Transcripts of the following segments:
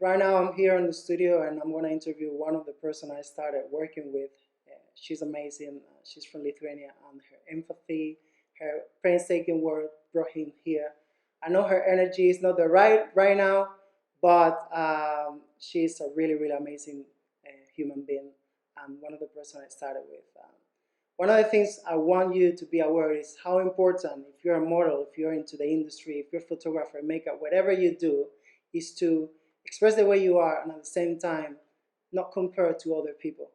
Right now I'm here in the studio and I'm going to interview one of the person I started working with. She's amazing. She's from Lithuania, and her empathy, her painstaking work brought him here. I know her energy is not the right now, but she's a really amazing human being, and one of the person I started with. One of the things I want you to be aware is how important, if you're a model, if you're into the industry, if you're a photographer, makeup, whatever you do, is to express the way you are and at the same time not compare to other people.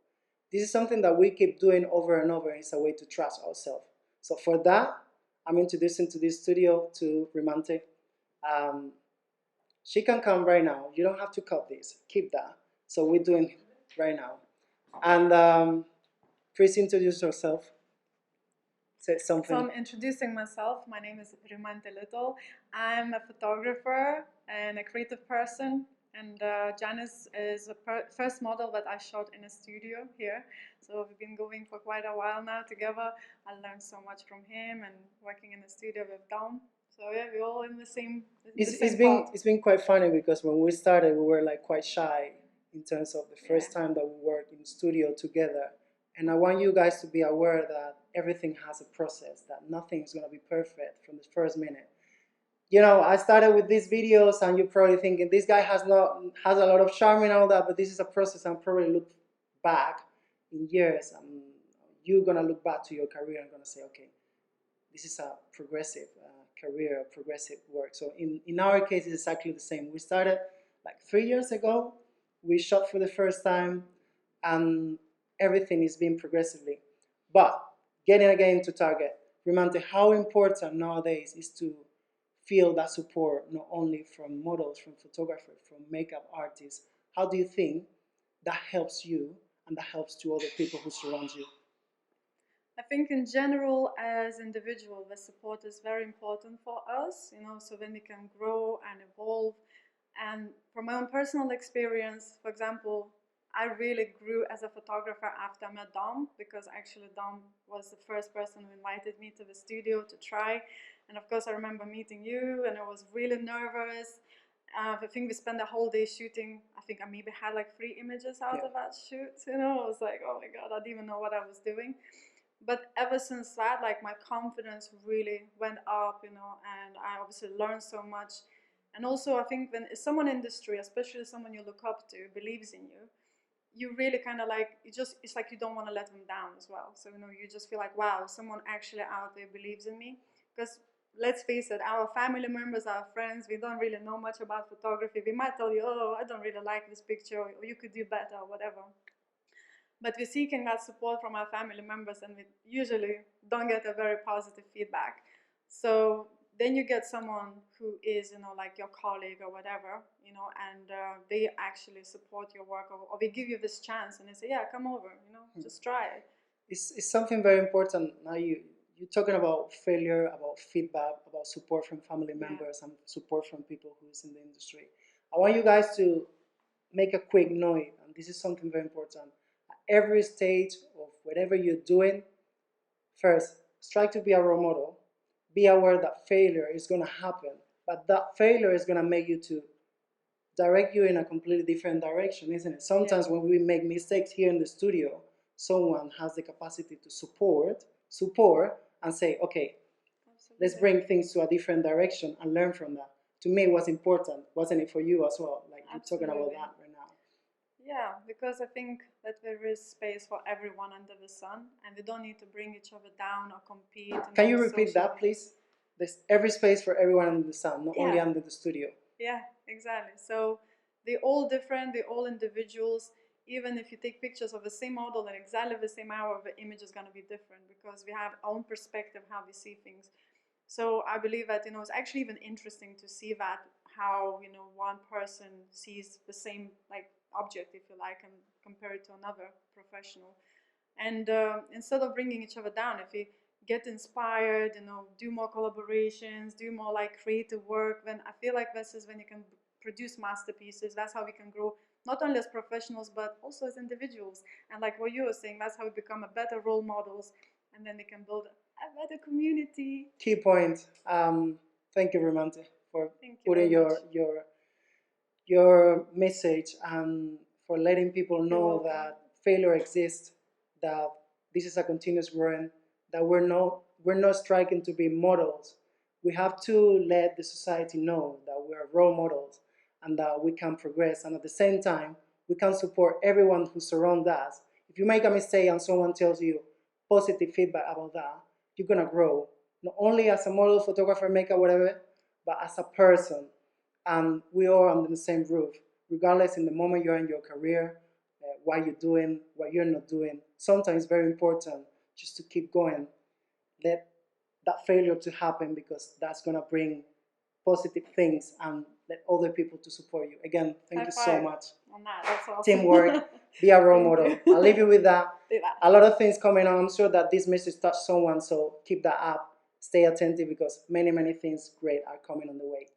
This is something that we keep doing over and over, and it's a way to trust ourselves. So for that, I'm introducing to this studio to Rimante. Um, she can come right now. You don't have to cut this. Keep that. So we're doing right now. And please introduce yourself. Say something. So I'm introducing myself. My name is Rimante Little. I'm a photographer and a creative person. And Janice is the first model that I shot in a studio here. So we've been going for quite a while now together. I learned so much from him and working in the studio with Dom. So yeah, we're all in the same. It's been quite funny because when we started, we were like quite shy in terms of the first time that we worked in studio together. And I want you guys to be aware that everything has a process, that nothing is going to be perfect from the first minute. You know, I started with these videos and you're probably thinking this guy has a lot of charm and all that, but this is a process, and probably look back in years and you're going to look back to your career and going to say, okay, this is a progressive career, progressive work. So in our case, it's exactly the same. We started like 3 years ago. We shot for the first time, and everything is being progressively. But getting again to target, Rimante, how important nowadays is to feel that support, not only from models, from photographers, from makeup artists. How do you think that helps you and that helps to other people who surround you? I think in general, as individual, the support is very important for us, so then we can grow and evolve. And from my own personal experience, for example, I really grew as a photographer after I met Dom, because actually Dom was the first person who invited me to the studio to try. And of course, I remember meeting you, and I was really nervous. I think we spent the whole day shooting. I think I maybe had like 3 images out of that shoot. I was like, oh my God, I didn't even know what I was doing. But ever since that, like, my confidence really went up, and I obviously learned so much. And also, I think when someone in the industry, especially someone you look up to, believes in you, you really kind of like, it's like you don't want to let them down as well. So, you just feel like, wow, someone actually out there believes in me. Because let's face it, our family members, our friends, we don't really know much about photography. We might tell you, oh, I don't really like this picture, or you could do better, or whatever. But we're seeking that support from our family members, and we usually don't get a very positive feedback. So then you get someone who is, like your colleague or whatever, and they actually support your work, or they give you this chance and they say, yeah, come over, just try it. It's something very important. Now you're talking about failure, about feedback, about support from family members, and support from people who's in the industry. I want you guys to make a quick note, and this is something very important. At every stage of whatever you're doing, first, strive to be a role model. Be aware that failure is going to happen, but that failure is going to make you to direct you in a completely different direction, isn't it? Sometimes when we make mistakes here in the studio, someone has the capacity to support, and say, okay, let's bring things to a different direction and learn from that. To me, it was important, wasn't it, for you as well? Like, you're talking about that right now. Yeah, because I think that there is space for everyone under the sun, and we don't need to bring each other down or compete. Can you repeat that, please? There's every space for everyone under the sun, not only under the studio. Yeah, exactly. So they're all different, they're all individuals. Even if you take pictures of the same model in exactly the same hour, the image is going to be different, because we have our own perspective how we see things. So I believe that, it's actually even interesting to see that, how, one person sees the same, like, object, if you like, and compare it to another professional. And instead of bringing each other down, if we get inspired, do more collaborations, do more like creative work, then I feel like this is when you can produce masterpieces. That's how we can grow, not only as professionals, but also as individuals. And like what you were saying, that's how we become a better role models, and then we can build a better community. Key point. Thank you, Rimante, for putting your your message and for letting people You're know welcome. that failure exists, that this is a continuous growing, that we're not striking to be models. We have to let the society know that we are role models and that we can progress. And at the same time, we can support everyone who surrounds us. If you make a mistake and someone tells you positive feedback about that, you're gonna grow. Not only as a model, photographer, maker, whatever, but as a person. And we all under the same roof, regardless in the moment you're in your career, what you're doing, what you're not doing. Sometimes it's very important just to keep going. Let that failure to happen because that's gonna bring positive things and let other people to support you. Again, thank you so much. On that, that's awesome. Teamwork, be a role Thank model. you. I'll leave you with that. Do that. A lot of things coming on. I'm sure that this message touched someone, so keep that up. Stay attentive because many, many things great are coming on the way.